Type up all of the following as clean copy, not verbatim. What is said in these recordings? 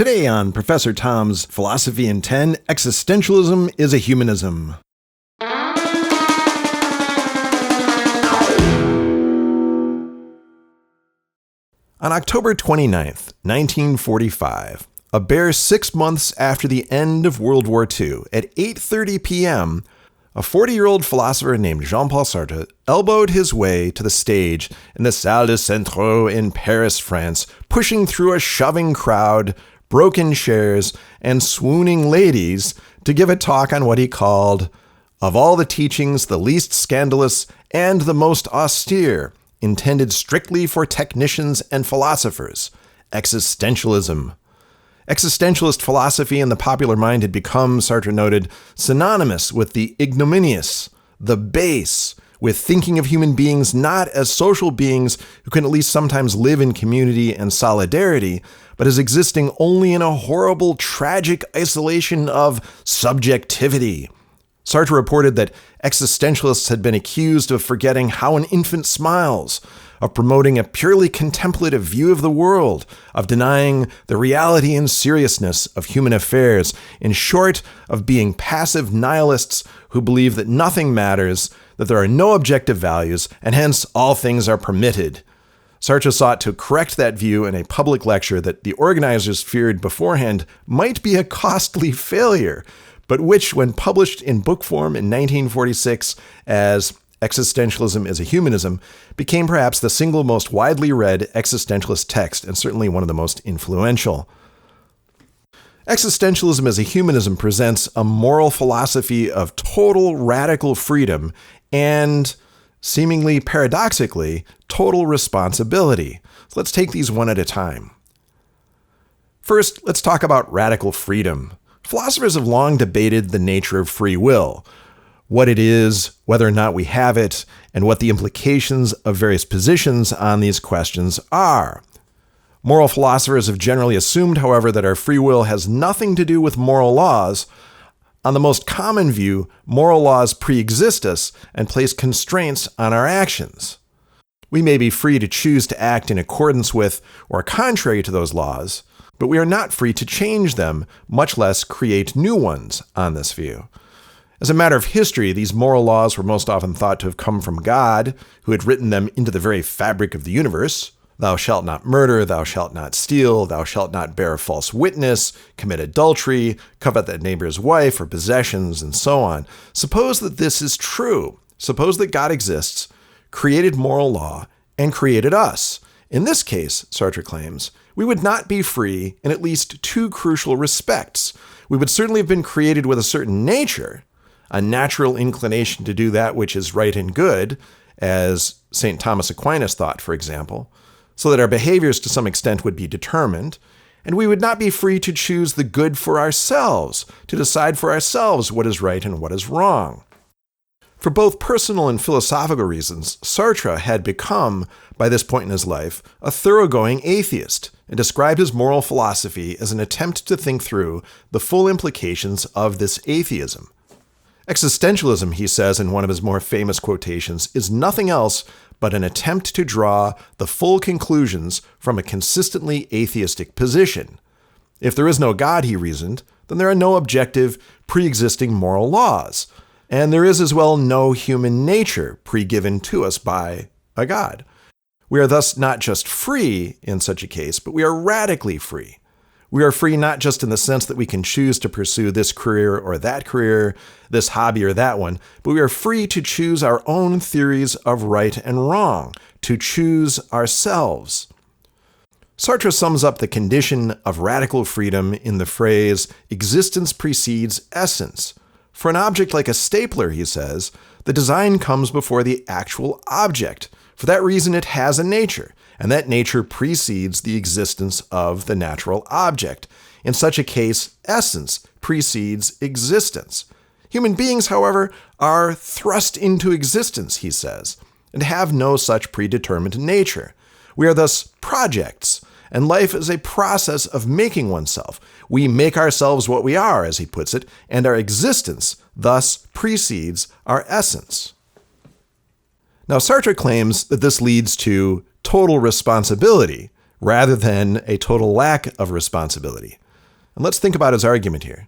Today on Professor Tom's Philosophy in 10, Existentialism is a Humanism. On October 29th, 1945, a bare 6 months after the end of World War II, at 8:30 p.m., a 40-year-old philosopher named Jean-Paul Sartre elbowed his way to the stage in the Salle de Centre in Paris, France, pushing through a shoving crowd, broken chairs, and swooning ladies to give a talk on what he called, of all the teachings, the least scandalous and the most austere, intended strictly for technicians and philosophers, existentialism. Existentialist philosophy in the popular mind had become, Sartre noted, synonymous with the ignominious, the base, with thinking of human beings not as social beings who can at least sometimes live in community and solidarity, but as existing only in a horrible, tragic isolation of subjectivity. Sartre reported that existentialists had been accused of forgetting how an infant smiles, of promoting a purely contemplative view of the world, of denying the reality and seriousness of human affairs, in short, of being passive nihilists who believe that nothing matters, that there are no objective values, and hence all things are permitted. Sartre sought to correct that view in a public lecture that the organizers feared beforehand might be a costly failure, but which, when published in book form in 1946 as Existentialism is a Humanism, became perhaps the single most widely read existentialist text and certainly one of the most influential. Existentialism as a Humanism presents a moral philosophy of total radical freedom and, seemingly paradoxically, total responsibility. So let's take these one at a time. First, let's talk about radical freedom. Philosophers have long debated the nature of free will, what it is, whether or not we have it, and what the implications of various positions on these questions are. Moral philosophers have generally assumed, however, that our free will has nothing to do with moral laws. On the most common view, moral laws pre-exist us and place constraints on our actions. We may be free to choose to act in accordance with or contrary to those laws, but we are not free to change them, much less create new ones on this view. As a matter of history, these moral laws were most often thought to have come from God, who had written them into the very fabric of the universe. Thou shalt not murder, thou shalt not steal, thou shalt not bear false witness, commit adultery, covet thy neighbor's wife or possessions, and so on. Suppose that this is true. Suppose that God exists, created moral law, and created us. In this case, Sartre claims, we would not be free in at least two crucial respects. We would certainly have been created with a certain nature, a natural inclination to do that which is right and good, as St. Thomas Aquinas thought, for example, so that our behaviors to some extent would be determined, and we would not be free to choose the good for ourselves, to decide for ourselves what is right and what is wrong. For both personal and philosophical reasons, Sartre had become, by this point in his life, a thoroughgoing atheist, and described his moral philosophy as an attempt to think through the full implications of this atheism. Existentialism, he says in one of his more famous quotations, is nothing else but an attempt to draw the full conclusions from a consistently atheistic position. If there is no God, he reasoned, then there are no objective, pre-existing moral laws, and there is as well no human nature pre-given to us by a God. We are thus not just free in such a case, but we are radically free. We are free not just in the sense that we can choose to pursue this career or that career, this hobby or that one, but we are free to choose our own theories of right and wrong, to choose ourselves. Sartre sums up the condition of radical freedom in the phrase, existence precedes essence. For an object like a stapler, he says, the design comes before the actual object. For that reason, it has a nature, and that nature precedes the existence of the natural object. In such a case, essence precedes existence. Human beings, however, are thrust into existence, he says, and have no such predetermined nature. We are thus projects, and life is a process of making oneself. We make ourselves what we are, as he puts it, and our existence thus precedes our essence. Now, Sartre claims that this leads to total responsibility rather than a total lack of responsibility. And let's think about his argument here.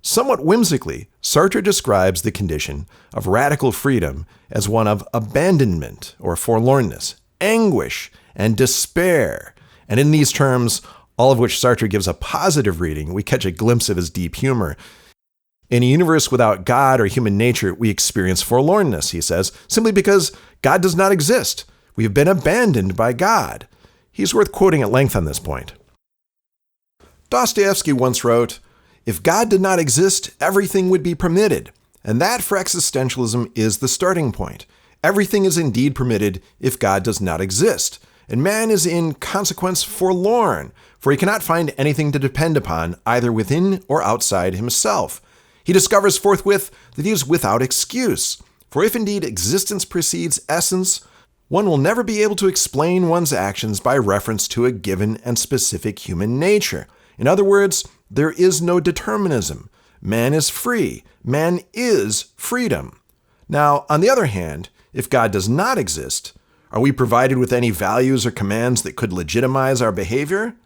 Somewhat whimsically, Sartre describes the condition of radical freedom as one of abandonment or forlornness, anguish, and despair. And in these terms, all of which Sartre gives a positive reading, we catch a glimpse of his deep humor. In a universe without God or human nature, we experience forlornness, he says, simply because God does not exist. We have been abandoned by God. He's worth quoting at length on this point. Dostoevsky once wrote, "If God did not exist, everything would be permitted. And that for existentialism is the starting point. Everything is indeed permitted if God does not exist. And man is in consequence forlorn, for he cannot find anything to depend upon, either within or outside himself. He discovers forthwith that he is without excuse. For if indeed existence precedes essence, one will never be able to explain one's actions by reference to a given and specific human nature. In other words, there is no determinism. Man is free. Man is freedom." Now, on the other hand, if God does not exist, are we provided with any values or commands that could legitimize our behavior?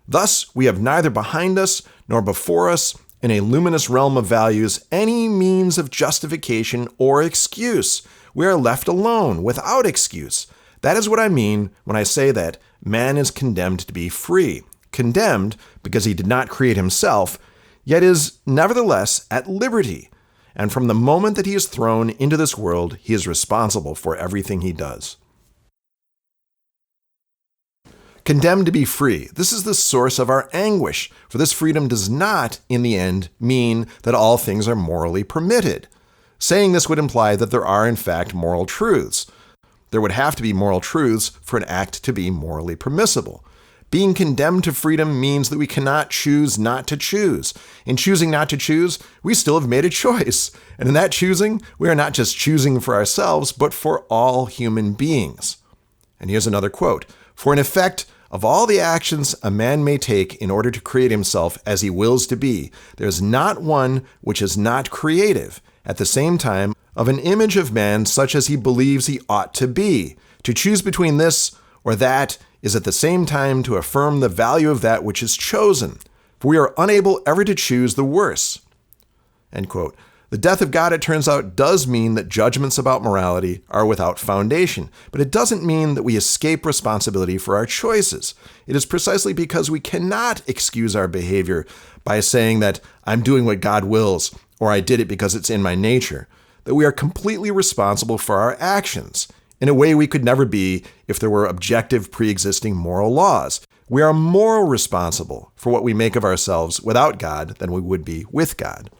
Thus, we have neither behind us nor before us, in a luminous realm of values, any means of justification or excuse. We are left alone, without excuse. That is what I mean when I say that man is condemned to be free. Condemned because he did not create himself, yet is nevertheless at liberty. And from the moment that he is thrown into this world, he is responsible for everything he does. Condemned to be free. This is the source of our anguish, for this freedom does not, in the end, mean that all things are morally permitted. Saying this would imply that there are, in fact, moral truths. There would have to be moral truths for an act to be morally permissible. Being condemned to freedom means that we cannot choose not to choose. In choosing not to choose, we still have made a choice. And in that choosing, we are not just choosing for ourselves, but for all human beings. And here's another quote. "For in effect, of all the actions a man may take in order to create himself as he wills to be, there is not one which is not creative, at the same time, of an image of man such as he believes he ought to be. To choose between this or that is at the same time to affirm the value of that which is chosen, for we are unable ever to choose the worse." End quote. The death of God, it turns out, does mean that judgments about morality are without foundation, but it doesn't mean that we escape responsibility for our choices. It is precisely because we cannot excuse our behavior by saying that I'm doing what God wills, or I did it because it's in my nature, that we are completely responsible for our actions, in a way we could never be if there were objective pre-existing moral laws. We are more responsible for what we make of ourselves without God than we would be with God.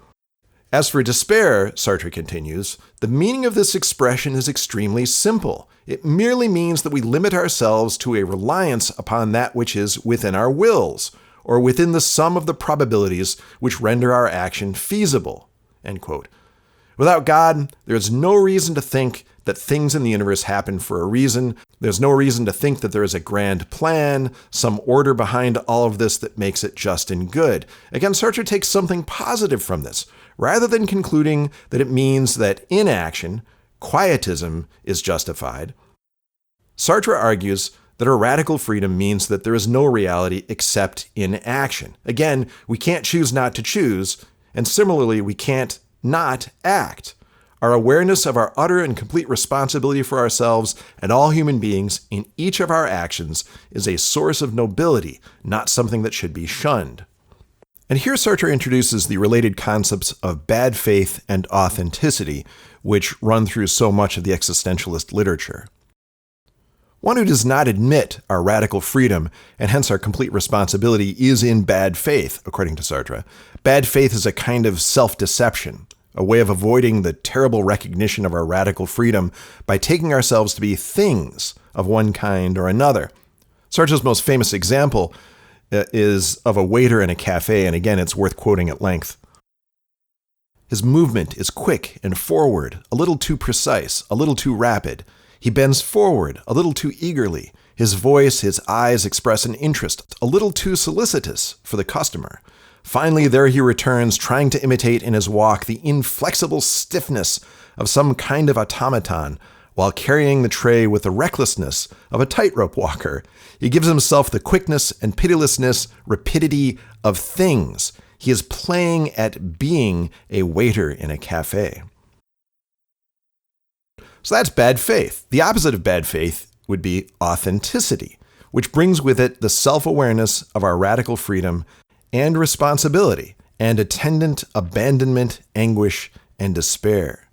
As for despair, Sartre continues, the meaning of this expression is extremely simple. It merely means that we limit ourselves to a reliance upon that which is within our wills, or within the sum of the probabilities which render our action feasible. End quote. Without God, there is no reason to think that things in the universe happen for a reason. There's no reason to think that there is a grand plan, some order behind all of this that makes it just and good. Again, Sartre takes something positive from this, rather than concluding that it means that inaction, quietism, is justified. Sartre argues that a radical freedom means that there is no reality except in action. Again, we can't choose not to choose, and similarly, we can't not act. Our awareness of our utter and complete responsibility for ourselves and all human beings in each of our actions is a source of nobility, not something that should be shunned. And here Sartre introduces the related concepts of bad faith and authenticity, which run through so much of the existentialist literature. One who does not admit our radical freedom, and hence our complete responsibility, is in bad faith, according to Sartre. Bad faith is a kind of self-deception, a way of avoiding the terrible recognition of our radical freedom by taking ourselves to be things of one kind or another. Sartre's most famous example is of a waiter in a cafe, and again, it's worth quoting at length. His movement is quick and forward, a little too precise, a little too rapid. He bends forward a little too eagerly. His voice, his eyes express an interest a little too solicitous for the customer. Finally, there he returns, trying to imitate in his walk the inflexible stiffness of some kind of automaton, while carrying the tray with the recklessness of a tightrope walker. He gives himself the quickness and pitilessness, rapidity of things. He is playing at being a waiter in a cafe. So that's bad faith. The opposite of bad faith would be authenticity, which brings with it the self-awareness of our radical freedom and responsibility, and attendant abandonment, anguish, and despair.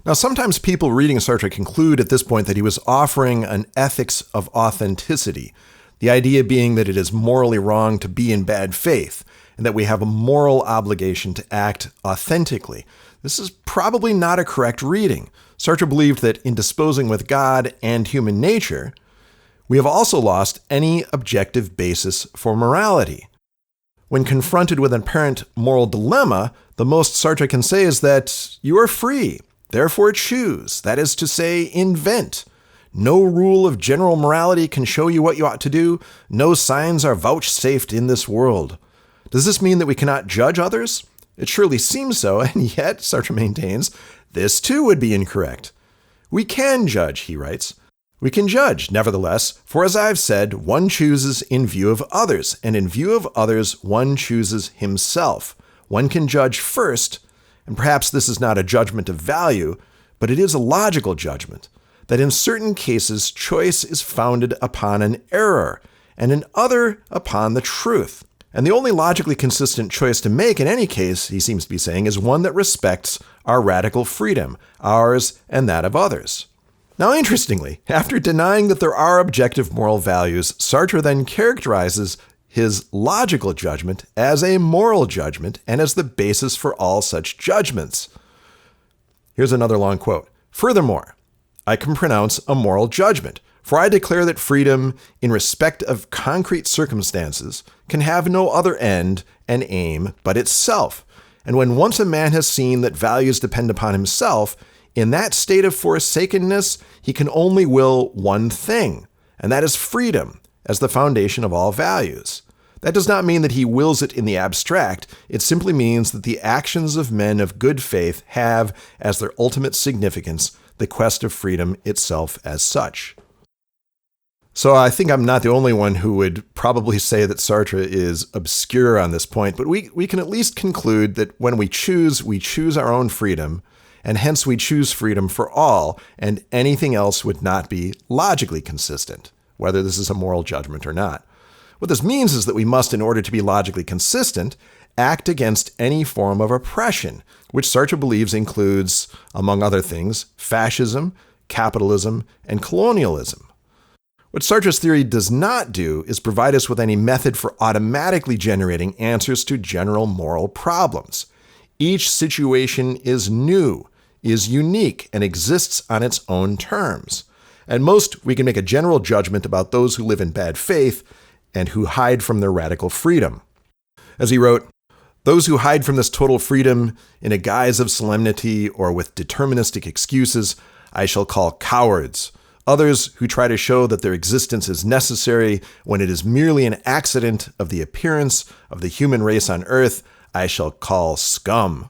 Now, sometimes people reading Sartre conclude at this point that he was offering an ethics of authenticity, the idea being that it is morally wrong to be in bad faith, and that we have a moral obligation to act authentically. This is probably not a correct reading. Sartre believed that in disposing with God and human nature, we have also lost any objective basis for morality. When confronted with an apparent moral dilemma, the most Sartre can say is that you are free, therefore choose, that is to say, invent. No rule of general morality can show you what you ought to do. No signs are vouchsafed in this world. Does this mean that we cannot judge others? It surely seems so, and yet, Sartre maintains, this too would be incorrect. We can judge, he writes. We can judge, nevertheless, for as I've said, one chooses in view of others, and in view of others, one chooses himself. One can judge first, and perhaps this is not a judgment of value, but it is a logical judgment, that in certain cases choice is founded upon an error, and in other upon the truth. And the only logically consistent choice to make in any case, he seems to be saying, is one that respects our radical freedom, ours and that of others. Now, interestingly, after denying that there are objective moral values, Sartre then characterizes his logical judgment as a moral judgment and as the basis for all such judgments. Here's another long quote. Furthermore, I can pronounce a moral judgment, for I declare that freedom, in respect of concrete circumstances, can have no other end and aim but itself. And when once a man has seen that values depend upon himself, in that state of forsakenness, he can only will one thing, and that is freedom as the foundation of all values. That does not mean that he wills it in the abstract. It simply means that the actions of men of good faith have, as their ultimate significance, the quest of freedom itself as such. So I think I'm not the only one who would probably say that Sartre is obscure on this point, but we can at least conclude that when we choose our own freedom, and hence we choose freedom for all, and anything else would not be logically consistent, whether this is a moral judgment or not. What this means is that we must, in order to be logically consistent, act against any form of oppression, which Sartre believes includes, among other things, fascism, capitalism, and colonialism. What Sartre's theory does not do is provide us with any method for automatically generating answers to general moral problems. Each situation is new, is unique, and exists on its own terms. At most, we can make a general judgment about those who live in bad faith and who hide from their radical freedom. As he wrote, those who hide from this total freedom in a guise of solemnity or with deterministic excuses, I shall call cowards. Others who try to show that their existence is necessary when it is merely an accident of the appearance of the human race on earth, I shall call scum.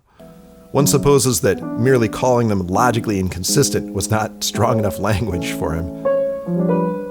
One supposes that merely calling them logically inconsistent was not strong enough language for him.